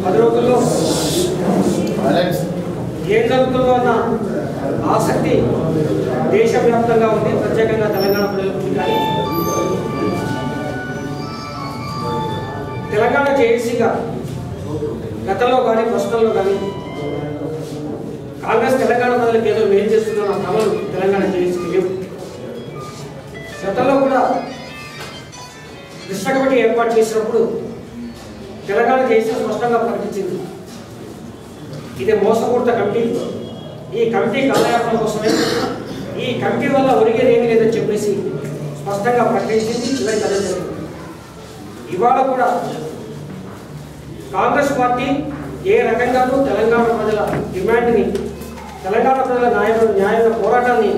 10 రోజుల్లో ఏం జరుగుతుందో అన్న ఆసక్తి దేశవ్యాప్తంగా ఉంది, ప్రత్యేకంగా తెలంగాణ ప్రజలకు. కానీ తెలంగాణ జేఏసీగా గతంలో కానీ ప్రస్తుతంలో కానీ కాంగ్రెస్ తెలంగాణ ప్రజలకు ఏదో మేలు చేస్తున్న కమలు తెలంగాణ జేఏసీకి లేవు. గతంలో కూడా కృష్ణ కమిటీ ఏర్పాటు చేసినప్పుడు తెలంగాణ జేఏసీ స్పష్టంగా ప్రకటించింది, ఇది మోసపూరిత కమిటీ, ఈ కమిటీ కాలయాపన కోసమే, ఈ కమిటీ వల్ల ఒరిగేది ఏమీ లేదని చెప్పేసి స్పష్టంగా ప్రకటించింది. చివరికి అదే జరిగింది. ఇవాళ కూడా కాంగ్రెస్ పార్టీ ఏ రకంగానూ తెలంగాణ ప్రజల డిమాండ్ని, తెలంగాణ ప్రజల న్యాయ పోరాటాన్ని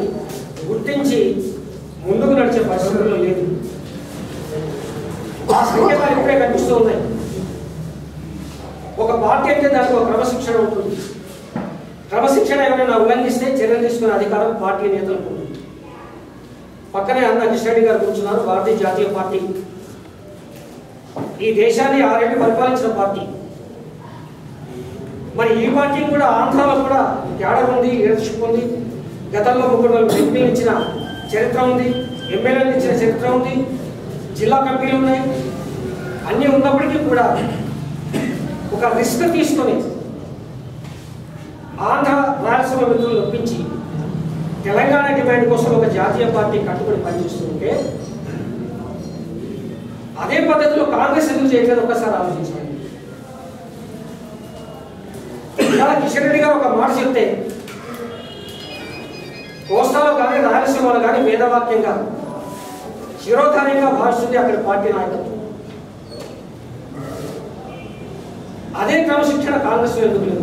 గుర్తించి ముందుకు నడిచే పరిస్థితుల్లో లేదు. ఆ సంకేతాలు ఇప్పుడే కనిపిస్తూ ఉన్నాయి. ఒక పార్టీ అంటే దానికి ఒక క్రమశిక్షణ ఉంటుంది. క్రమశిక్షణ ఎవరైనా ఉల్లంఘిస్తే చర్యలు తీసుకునే అధికారం పార్టీ నేతలకు ఉంటుంది. పక్కనే అన్న కిషన్ గారు కూర్చున్నారు. భారతీయ జాతీయ పార్టీ ఈ దేశాన్ని 6 ఏళ్లు పరిపాలించిన పార్టీ. మరి ఈ పార్టీ కూడా ఆంధ్రాలో కూడా క్యాడర్ ఉంది, లీడర్షిప్ ఉంది. గతంలో 3 ఎంపీలు ఇచ్చిన చరిత్ర ఉంది, ఎమ్మెల్యేలు ఇచ్చిన చరిత్ర ఉంది, జిల్లా కమిటీలు ఉన్నాయి. అన్నీ ఉన్నప్పటికీ కూడా ఒక రిస్క్ తీసుకొని ఆంధ్ర రాయలసీమ మిత్రులు ఒప్పించి తెలంగాణ డిమాండ్ కోసం ఒక జాతీయ పార్టీ కట్టుబడి పనిచేస్తుంటే అదే పద్ధతిలో కాంగ్రెస్ ఎందుకు చేయట్లేదు ఒక్కసారి ఆలోచించాలి. ఇలా కిషన్ రెడ్డి గారు ఒక మాట చెప్తే కోస్తాలో కానీ రాయలసీమలో కానీ వేదవాక్యంగా శిరోధార్యంగా భావిస్తుంది అక్కడ పార్టీ నాయకత్వం. అదే క్రమశిక్షణ కాంగ్రెస్ ఎందుకు లేదు?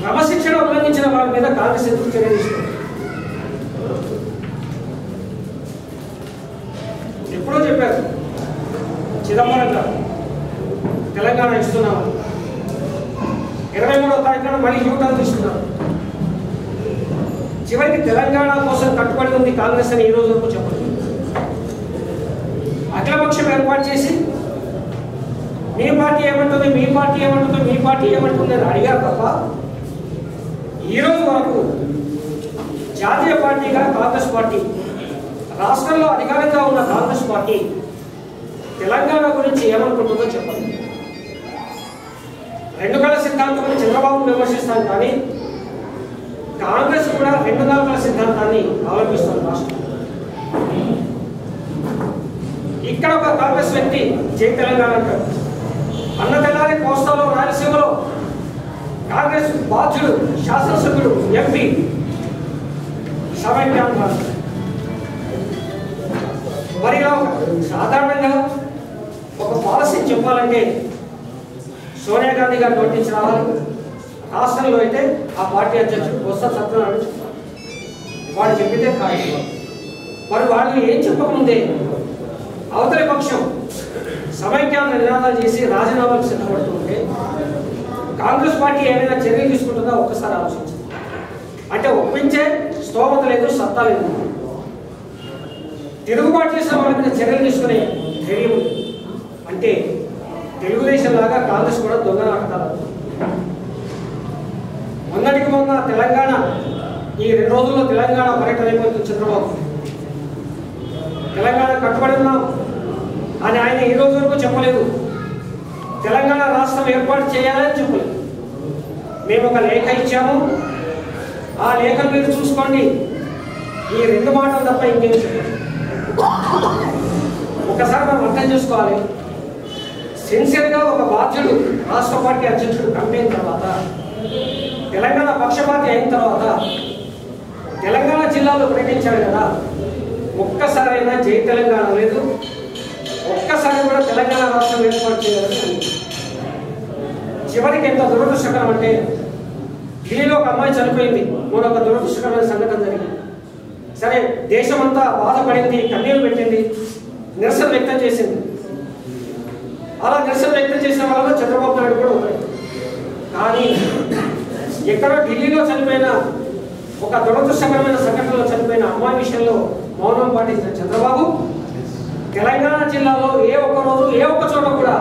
క్రమశిక్షణ ఉల్లంఘించిన వాళ్ళ మీద కాంగ్రెస్ ఎందుకు చర్య తీసుకుంది? ఎప్పుడో చెప్పారు చిదంబరం గారు, తెలంగాణ ఇస్తున్నాము, 23వ తారీఖున మళ్ళీ యూటర్న్ తీసుకున్నారు. చివరికి తెలంగాణ కోసం కట్టుబడి ఉంది కాంగ్రెస్ అని ఈ రోజు వరకు చెప్పలేదు. అఖిలపక్షం ఏర్పాటు చేసి మీ పార్టీ ఏమంటుంది, మీ పార్టీ ఏమంటుందో, మీ పార్టీ ఏమంటుంది అని అడిగారు తప్ప ఈరోజు వరకు జాతీయ పార్టీగా కాంగ్రెస్ పార్టీ, రాష్ట్రంలో అధికారంగా ఉన్న కాంగ్రెస్ పార్టీ తెలంగాణ గురించి ఏమనుకుంటుందో చెప్పండి. 2 కళ సిద్ధాంతం చంద్రబాబు విమర్శిస్తాను, కానీ కాంగ్రెస్ కూడా 2 కళ సిద్ధాంతాన్ని అవలంబిస్తుంది రాష్ట్రం. ఇక్కడ ఒక కాంగ్రెస్ వ్యక్తి జై తెలంగాణ అంటారు. అన్న తెల్లారి కోస్తాలో రాయలసీమలో కాంగ్రెస్ బాధ్యుడు శాసనసభ్యుడు ఎంపీ సమైక్యాంధ్ర. మరి సాధారణంగా ఒక పాలసీ చెప్పాలంటే సోనియా గాంధీ గారు నోటీస్ రావాలి. రాష్ట్రంలో అయితే ఆ పార్టీ అధ్యక్షుడు బొత్స సత్యనారాయణ వాడు చెప్పితే కాదు. మరి వాళ్ళు ఏం చెప్పకముందే అవతలి పక్షం సమైక్యాంధ్ర నినాదాలు చేసి రాజీనామాలు సిద్ధపడుతుంటే కాంగ్రెస్ పార్టీ ఏమైనా చర్యలు తీసుకుంటుందా ఒక్కసారి ఆలోచించండి. అంటే ఒప్పించే స్తోమత లేదు, సత్తా లేదు. తిరుగుబాటు చేసిన వాళ్ళ మీద చర్యలు తీసుకునే ధైర్యం అంటే తెలుగుదేశం లాగా కాంగ్రెస్ కూడా దొంగ నాటకాలు. మొన్నటికి మొన్న తెలంగాణ ఈ 2 రోజుల్లో తెలంగాణ పర్యటన అయిపోతుంది. చంద్రబాబు తెలంగాణ కట్టుబడి ఉన్నాం అని ఆయన ఈ రోజు వరకు చెప్పలేదు. తెలంగాణ రాష్ట్రం ఏర్పాటు చేయాలని చెప్పలేదు. మేము ఒక లేఖ ఇచ్చాము, ఆ లేఖను మీరు చూసుకోండి. ఈ 2 మాటలు తప్ప ఇంకేం చెప్పలేదు. ఒకసారి మనం అర్థం చేసుకోవాలి. సిన్సియర్గా ఒక బాధ్యుడు రాష్ట్ర పార్టీ అధ్యక్షుడు కంపెయిన్ తర్వాత, తెలంగాణ పక్షపాతి అయిన తర్వాత తెలంగాణ జిల్లాలో ప్రకటించాడు కదా, ఒక్కసారైనా జై తెలంగాణ లేదు, ఒక్కసారి కూడా తెలంగాణ రాష్ట్రం ఏర్పాటు చేయాలని. చివరికి ఎంత దురదృష్టకరం అంటే ఢిల్లీలో ఒక అమ్మాయి చనిపోయింది. మరొక దురదృష్టకరమైన సంఘటన జరిగింది. సరే, దేశమంతా బాధపడింది, కన్నీరు పెట్టింది, నిరసన వ్యక్తం చేసింది. అలా నిరసన వ్యక్తం చేసిన వాళ్ళలో చంద్రబాబు నాయుడు కూడా ఉన్నాయి. కానీ ఎక్కడో ఢిల్లీలో చనిపోయిన ఒక దురదృష్టకరమైన సంఘటనలో చనిపోయిన అమ్మాయి విషయంలో మౌనం పాటించిన చంద్రబాబు తెలంగాణ జిల్లాలో ఏ ఒక్క రోజు ఏ ఒక్క చోట కూడా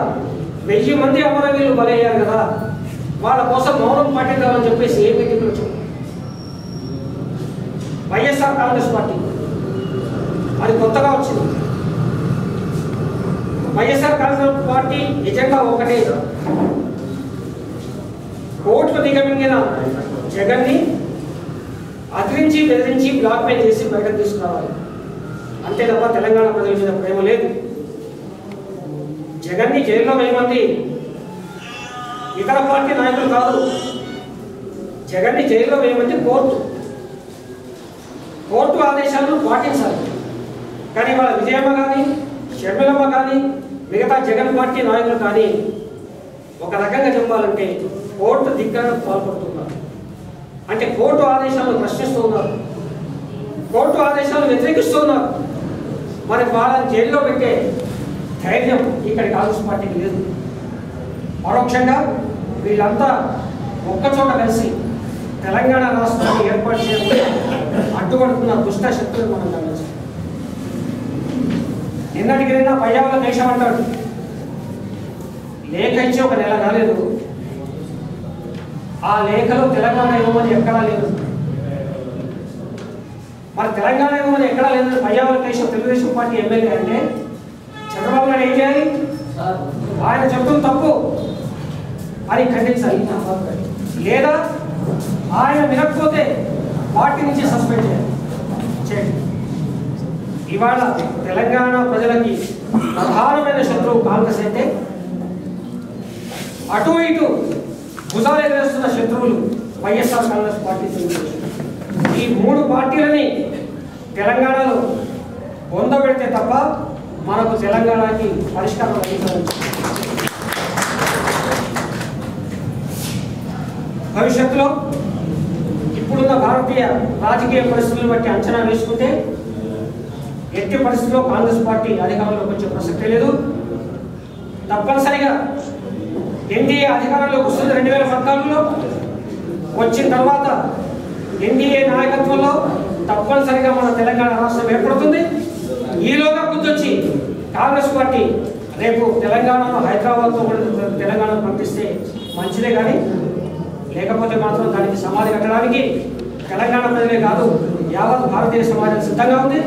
1000 మంది అమరవీరులు బలయ్యారు కదా, వాళ్ళ కోసం మౌనం పాటిద్దామని చెప్పేసి ఏ మీటింగ్లో చెప్పారు. వైఎస్ఆర్ కాంగ్రెస్ పార్టీ అది కొత్తగా వచ్చింది. వైఎస్ఆర్ కాంగ్రెస్ పార్టీ ఎజెండా ఒకటే, కోర్టుకు దిగమింగిన జగన్ని అదిరించి బెదిరించి బ్లాక్మెయిల్ చేసి బయటకు తీసుకురావాలి. అంతే తప్ప తెలంగాణ ప్రజల మీద ప్రేమ లేదు. జగన్ని జైల్లో వేయమంది ఇతర పార్టీ నాయకులు కాదు, జగన్ని జైల్లో వేయమంది కోర్టు ఆదేశాలను పాటించాలి. కానీ వాళ్ళ విజయమ్మ కానీ షర్మిలమ్మ కానీ మిగతా జగన్ పార్టీ నాయకులు కానీ ఒక రకంగా చెప్పాలంటే కోర్టు ధిక్కారానికి పాల్పడుతున్నారు. అంటే కోర్టు ఆదేశాలను ప్రశ్నిస్తున్నారు, కోర్టు ఆదేశాలను వ్యతిరేకిస్తున్నారు. మరి వాళ్ళని జైల్లో పెట్టే ధైర్యం ఇక్కడ కాంగ్రెస్ పార్టీకి లేదు. పరోక్షంగా వీళ్ళంతా ఒక్కచోట కలిసి తెలంగాణ రాష్ట్రాన్ని ఏర్పాటు చేయకుండా అడ్డుపడుతున్న దుష్ట శక్తులను మనం గమనించాలి. నిన్నటికైనా పయ్యావుల దేశం అంటాడు, లేఖ ఇచ్చి ఒక నెల కాలేదు, ఆ లేఖలో తెలంగాణ ఇవ్వమని ఎక్కడా లేదు. మరి తెలంగాణ ఇవ్వమని ఎక్కడా లేదు పయ్యావుల దేశం తెలుగుదేశం పార్టీ ఎమ్మెల్యే అంటే చంద్రబాబు నాయుడు ఏం చేయాలి? ఆయన చెప్తున్న తప్పు అని ఖండించాలి, లేదా ఆయన వినకపోతే పార్టీ నుంచి సస్పెండ్ చేయండి. ఇవాళ తెలంగాణ ప్రజలకి ప్రధానమైన శత్రువు కాంగ్రెస్ అయితే అటు ఇటు భుజాలు ఎగరేస్తున్న శత్రువులు వైఎస్ఆర్ కాంగ్రెస్ పార్టీ. ఈ 3 పార్టీలని తెలంగాణలో పొందబెడితే తప్ప మనకు తెలంగాణకి పరిష్కారం లభించదు. భవిష్యత్తులో ఇప్పుడున్న భారతీయ రాజకీయ పరిస్థితులను బట్టి అంచనా వేసుకుంటే ఎట్టి పరిస్థితుల్లో కాంగ్రెస్ పార్టీ అధికారంలోకి వచ్చే ప్రసక్తే లేదు. తప్పనిసరిగా ఎన్డీఏ అధికారంలోకి వస్తుంది 2014లో. వచ్చిన తర్వాత ఎన్డీఏ నాయకత్వంలో తప్పనిసరిగా మన తెలంగాణ రాష్ట్రం ఏర్పడుతుంది. ఈలోగా గుర్తొచ్చి కాంగ్రెస్ పార్టీ రేపు తెలంగాణలో హైదరాబాద్తో తెలంగాణను పంపిస్తే మంచిదే, కానీ లేకపోతే మాత్రం దానికి సమాధి కట్టడానికి తెలంగాణ ప్రజలే కాదు యావత్ భారతీయ సమాజం సిద్ధంగా ఉంది.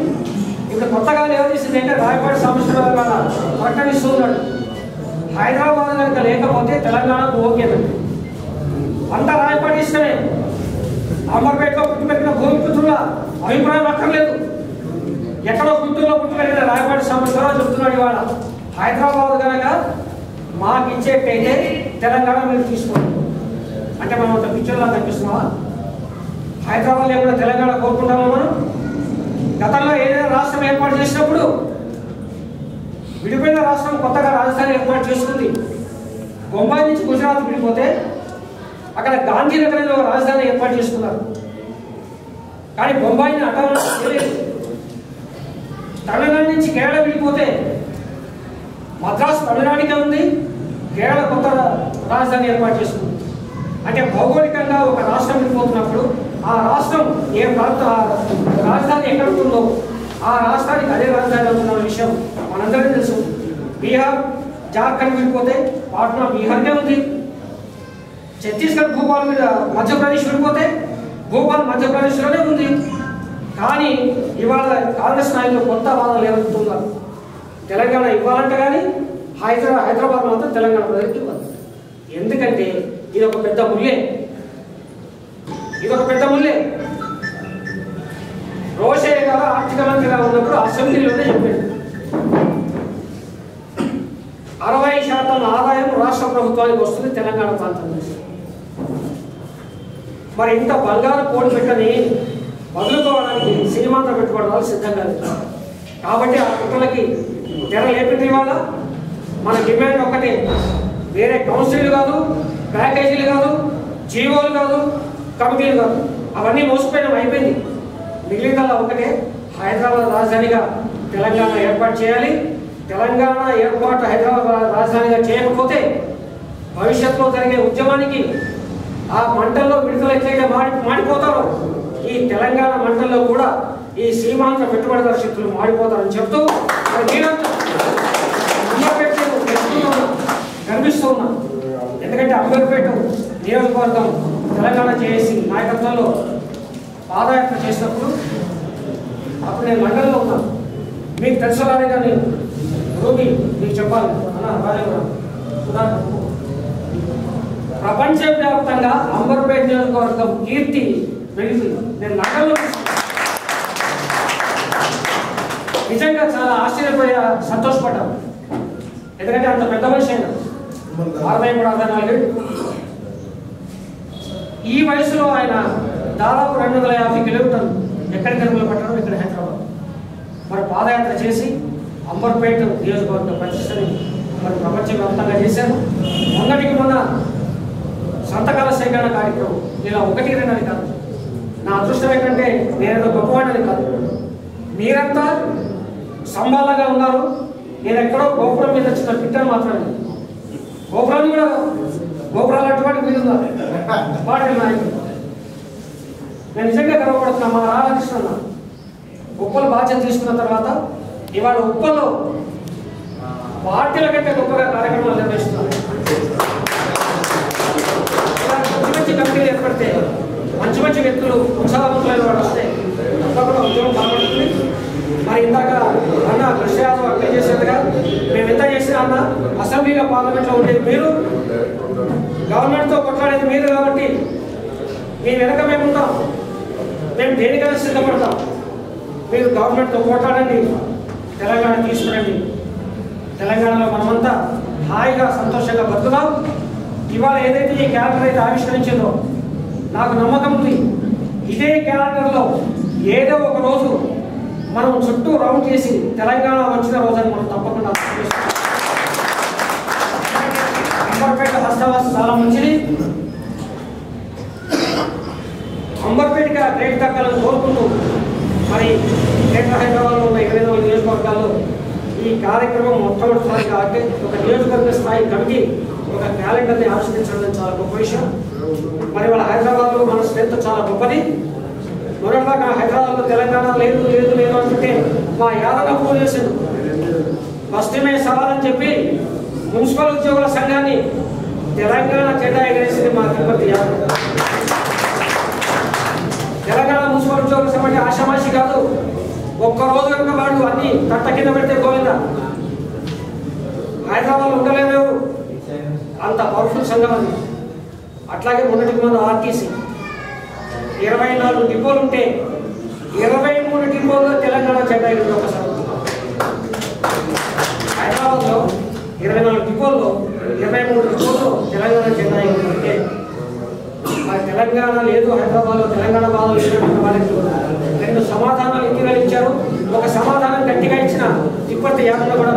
ఇప్పుడు కొత్తగా ఏమనిస్తుంది అంటే రాయపాటి సాంబశివరావు గారు ప్రకటిస్తున్నాడు, హైదరాబాద్ కనుక లేకపోతే తెలంగాణకు ఓకేనండి. అంతా రాయపాటి ఇష్టమే. అమర్పేటలో పుట్టుపెట్టిన భూమిపుత్రుల అభిప్రాయం అక్కర్లేదు. ఎక్కడో గుంటూరులో పుట్టుపెట్టిన రాయపాటి సాంబశివరావు చెప్తున్నాడు, ఇవాళ హైదరాబాద్ కనుక మాకు ఇచ్చేటైతే తెలంగాణ మీరు తీసుకోండి. అంటే మనం అంత పిక్చర్లా కనిపిస్తున్నావా? హైదరాబాద్లో ఏమైనా తెలంగాణ కోరుకుంటామా? మనం గతంలో ఏదైనా రాష్ట్రం ఏర్పాటు చేసినప్పుడు విడిపోయిన రాష్ట్రం కొత్తగా రాజధాని ఏర్పాటు చేసుకుంది. బొంబాయి నుంచి గుజరాత్ విడిపోతే అక్కడ గాంధీనగర్లో రాజధాని ఏర్పాటు చేసుకున్నారు. కానీ బొంబాయిని అటానమస్ చేయలేదు. తమిళనాడు నుంచి కేరళ విడిపోతే మద్రాసు తమిళనాడుకే ఉంది, కేరళ కొత్త రాజధాని ఏర్పాటు చేసుకుంది. అంటే భౌగోళికంగా ఒక రాష్ట్రం విడిపోతున్నప్పుడు ఆ రాష్ట్రం ఏ ప్రాంత రాజధాని ఎక్కడ ఉంటుందో ఆ రాష్ట్రానికి అదే రాజధాని అవుతున్న విషయం మనందరికీ తెలుసు. బీహార్ జార్ఖండ్ విడిపోతే పాట్నా బీహార్కే ఉంది. ఛత్తీస్గఢ్ భూపాల్ మీద మధ్యప్రదేశ్ విడిపోతే భూపాల్ మధ్యప్రదేశ్లోనే ఉంది. కానీ ఇవాళ కాంగ్రెస్ నాయకులు కొత్త వాదనలు ఏమవుతున్నారు, తెలంగాణ ఇవ్వాలంటే కానీ హైదరాబాద్ మాత్రం తెలంగాణ ప్రజలకు ఇవ్వాలి. ఎందుకంటే ఇది ఒక పెద్ద ముల్లే, రోషయ్య గారు ఆర్థిక మంత్రిగా ఉన్నప్పుడు అసెంబ్లీలోనే చెప్పాడు, 60% ఆదాయం రాష్ట్ర ప్రభుత్వానికి వస్తుంది తెలంగాణ ప్రాంతం నుంచి. మరి ఇంత బంగారు కోడి పెట్టని వదులుకోవడానికి సినిమాతో పెట్టుకోవడానికి సిద్ధంగా లేదు. కాబట్టి ఆ కుట్రలకి తెర లేపింది. వాళ్ళ మన డిమాండ్ ఒక్కటే, వేరే కౌన్సిల్ కాదు, ప్యాకేజీలు కాదు, జీవోలు కాదు, కమిటీలు కాదు, అవన్నీ మోసపోయిన అయిపోయింది. మిగిలిన ఒకటే, హైదరాబాద్ రాజధానిగా తెలంగాణ ఏర్పాటు చేయాలి. తెలంగాణ ఏర్పాటు హైదరాబాద్ రాజధానిగా చేయకపోతే భవిష్యత్తులో జరిగే ఉద్యమానికి ఆ మంటల్లో విడుదల ఎట్లయితే మాడిపోతారో ఈ తెలంగాణ మంటల్లో కూడా ఈ సీమాంధ్ర పెట్టుబడిదారు శక్తులు మాడిపోతారని చెప్తూ గర్విస్తూ ఉన్నా. ఎందుకంటే అంబర్పేట నియోజకవర్గం తెలంగాణ జేఏసీ నాయకత్వంలో పాదయాత్ర చేసినప్పుడు అప్పుడు నేను మండలంలో ఉన్నాను. మీకు తెలుసులానే కానీ రూబీ మీకు చెప్పాలి అన్న రాజేవరం ఉదాహరణకు ప్రపంచవ్యాప్తంగా అంబర్పేట నియోజకవర్గం కీర్తి వెలిగింది. నేను మండలంలో నిజంగా చాలా ఆశ్చర్యపోయా, సంతోషపడ్డాను. ఎందుకంటే అంత పెద్ద మనిషి అయినా 63-64 ఈ వయసులో ఆయన దాదాపు 250 కిలోమీటర్లు ఎక్కడికి కనుమలు పట్టడం ఇక్కడ హైదరాబాద్ మరి పాదయాత్ర చేసి అంబర్పేట నియోజకవర్గ ప్రతిష్టని మరి ప్రపంచవ్యాప్తంగా చేశారు. మొన్నటికి మొన్న సంతకాల సేకరణ కార్యక్రమం ఇలా 1-2 అని కాదు. నా అదృష్టం ఏంటంటే నేను గొప్పవాడని కాదు, మీరంతా సంబాలంగా ఉన్నారు. నేను ఎక్కడో గోపురం మీద వచ్చిన పిట్టని మాత్రమే, గోపురాన్ని కూడా గోపురాలు అటువంటి మీరు ఉన్నారు పార్టీ నాయకులు. నేను నిజంగా గర్వపడుతున్నా. మా రాధాకృష్ణ ఉప్పలు బాధ్యత తీసుకున్న తర్వాత ఇవాళ ఉప్పల్లో పార్టీల కంటే గొప్పగా కార్యక్రమాలు నిర్వహిస్తున్నారు. మంచి మంచి కమిటీలు ఏర్పడితే మంచి మంచి వ్యక్తులు ఉత్సాహవంతులైన వాడు వస్తే తప్పకుండా ఉద్యోగం బాగుంటుంది. మరి ఇందాక అన్న కృష్ణ యాదవ్ అర్థం చేసేట్టుగా మేము ఎంత చేసినా అన్న అసెంబ్లీలో పార్లమెంట్లో ఉండేది మీరు, గవర్నమెంట్తో కొట్లాడేది మీరు కాబట్టి మీ వెనక మేము ఉంటాం. మేము దేనికైనా సిద్ధపడతాం. మీరు గవర్నమెంట్తో పోటాడండి, తెలంగాణ తీసుకురండి. తెలంగాణలో మనమంతా హాయిగా సంతోషంగా బతుకుదాం. ఇవాళ ఏదైతే ఈ క్యాలెండర్ అయితే ఆవిష్కరించిందో నాకు నమ్మకం ఉంది, ఇదే క్యాలెండర్లో ఏదో ఒక రోజు మనం చుట్టూ రౌండ్ చేసి తెలంగాణ వచ్చిన రోజని మనం తప్పకుండా అంబర్పేట హస్తవాస చాలా మంచిది. అంబర్పేటగా గ్రేట్ దక్కాలని కోరుకుంటూ మరి గ్రేటర్ హైదరాబాద్లో ఉన్న 24 నియోజకవర్గాల్లో ఈ కార్యక్రమం మొట్టమొదటిసారిగా అంటే ఒక నియోజకవర్గ స్థాయి కమిటీ ఒక క్యాలెండర్ని ఆవిష్కరించడం చాలా గొప్ప విషయం. మరి వాళ్ళ హైదరాబాద్లో మన స్ట్రెంత్ చాలా గొప్పది. మొదటిదాకా హైదరాబాద్లో తెలంగాణ లేదు లేదు లేదు అంటుంటే మా యాదవ ఫోన్ చేశాడు, పశ్చిమే సవాలని చెప్పి మున్సిపల్ ఉద్యోగుల సంఘాన్ని తెలంగాణ జెండా ఎగరేసింది మా తిరుపతి యాదవ్. తెలంగాణ మున్సిపల్ ఉద్యోగుల సంఘం ఆషామాషి కాదు. ఒక్కరోజు కనుక వాళ్ళు అన్ని తట్ట కింద పెడితే గోవిందా హైదరాబాద్లో ఉండలేవు, అంత పవర్ఫుల్ సంఘం అది. అట్లాగే మొన్నటికి మన ఆర్టీసీ 24 డిపోలు ఉంటే 23 డిపోల్లో తెలంగాణ జెండా ఎగిరింది. ఒకసారి హైదరాబాద్లో 24 డిపోల్లో 23 డిపోల్లో తెలంగాణ జెండా ఎగిరిందంటే మరి తెలంగాణ లేదు హైదరాబాద్లో తెలంగాణ బాధలు ఇచ్చినటువంటి వాళ్ళకి 2 సమాధానాలు ఇంటిగా ఇచ్చారు. ఒక సమాధానం గట్టిగా ఇచ్చిన తిప్పటి యాత్ర కూడా